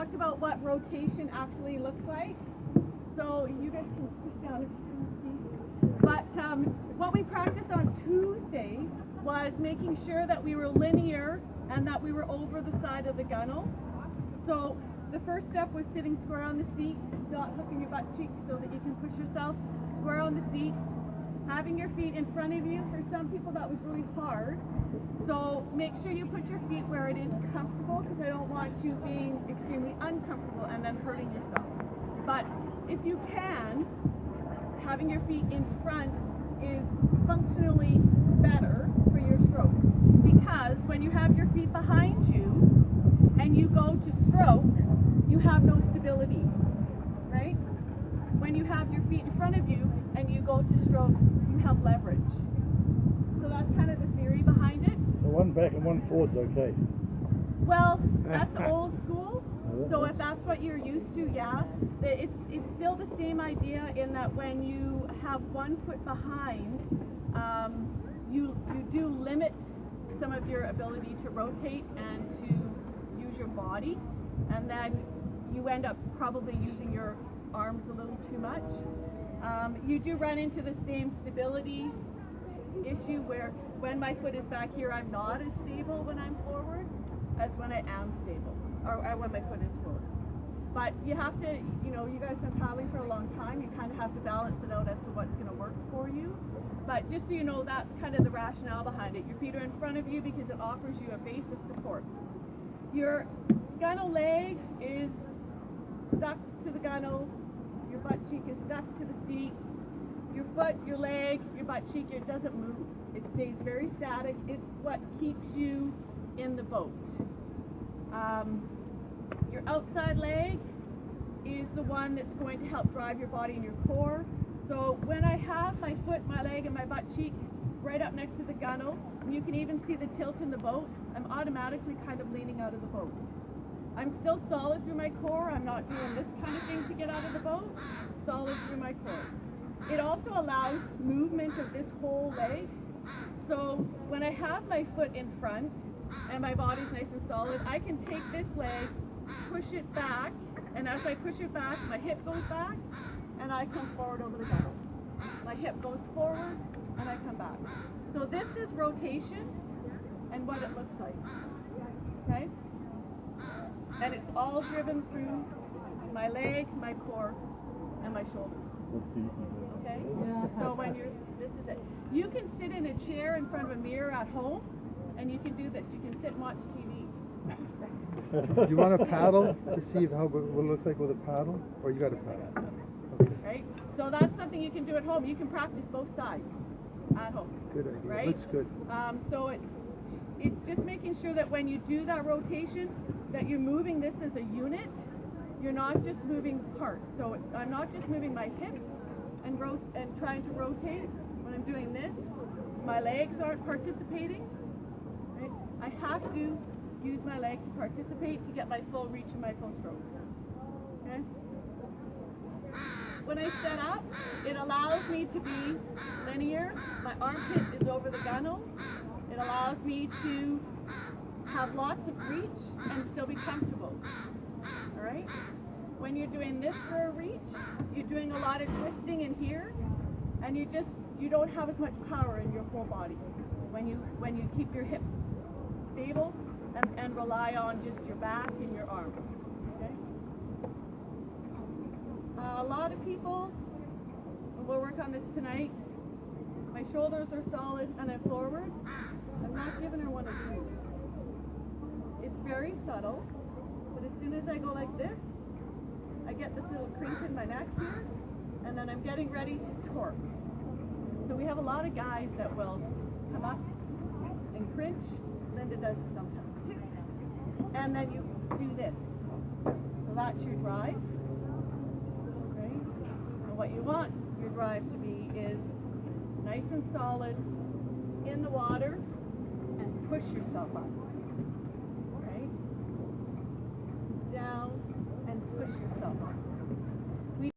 talked about what rotation actually looks like. So you guys can switch down if you can see. But what we practiced on Tuesday was making sure that we were linear and that we were over the side of the gunnel. So the first step was sitting square on the seat, not hooking your butt cheeks so that you can push yourself square on the seat. Having your feet in front of you. For some people that was really hard. So make sure you put your feet where it is comfortable, because I don't want you being extremely uncomfortable and then hurting yourself. But if you can, having your feet in front is functionally better for your stroke, because when you have your feet behind you and you go to stroke, you have no stability, right? When you have your feet in front of you and you go to stroke, you have leverage. So that's kind of the theory behind it. So one back and one forward's okay. Well, that's old school. So if that's what you're used to, yeah. It's still the same idea in that when you have one foot behind, you do limit some of your ability to rotate and to use your body, and then you end up probably using your arms a little too much. You do run into the same stability issue where when my foot is back here, I'm not as stable when I'm forward as when I am stable, or when my foot is forward. But you have to, you know, you guys have been paddling for a long time, you kind of have to balance it out as to what's going to work for you. But just so you know, that's kind of the rationale behind it. Your feet are in front of you because it offers you a base of support. Your gunnel leg is stuck to the gunnel, your butt cheek is stuck to the seat. Your foot, your leg, your butt cheek, it doesn't move. It stays very static. It's what keeps you in the boat. Your outside leg is the one that's going to help drive your body and your core. So when I have my foot, my leg, and my butt cheek right up next to the gunnel, and you can even see the tilt in the boat, I'm automatically kind of leaning out of the boat. I'm still solid through my core. I'm not doing this kind of thing to get out of the boat. Solid through my core. It also allows movement of this whole leg. So when I have my foot in front and my body's nice and solid, I can take this leg, push it back, and as I push it back, my hip goes back, and I come forward over the gunnel. My hip goes forward, and I come back. So this is rotation and what it looks like, okay? And it's all driven through my leg, my core, and my shoulders. Okay? So when this is it. You can sit in a chair in front of a mirror at home, and you can do this. You can sit and watch TV. Do you want to paddle to see what it looks like with a paddle, or you got to paddle? Okay. Right? So that's something you can do at home. You can practice both sides at home. Good idea. Right? Looks good. So it's just making sure that when you do that rotation, that you're moving this as a unit. You're not just moving parts. So I'm not just moving my hips and trying to rotate. When I'm doing this, my legs aren't participating. Right? I have to use my leg to participate to get my full reach and my full stroke. Okay? When I set up, it allows me to be linear. My armpit is over the gunnel. It allows me to have lots of reach and still be comfortable. All right? When you're doing this for a reach, you're doing a lot of twisting in here, and you don't have as much power in your whole body when you keep your hips stable and rely on just your back and your arms. Okay? A lot of people, and we'll work on this tonight, my shoulders are solid and I'm forward. I'm not giving her one of these. It's very subtle, but as soon as I go like this, I get this little crink in my neck here, and then I'm getting ready to torque. So we have a lot of guys that will come up and cringe. Linda does it sometimes too. And then you do this. So that's your drive. Okay? And what you want your drive to be is nice and solid in the water and push yourself up. Okay? Down and push yourself up.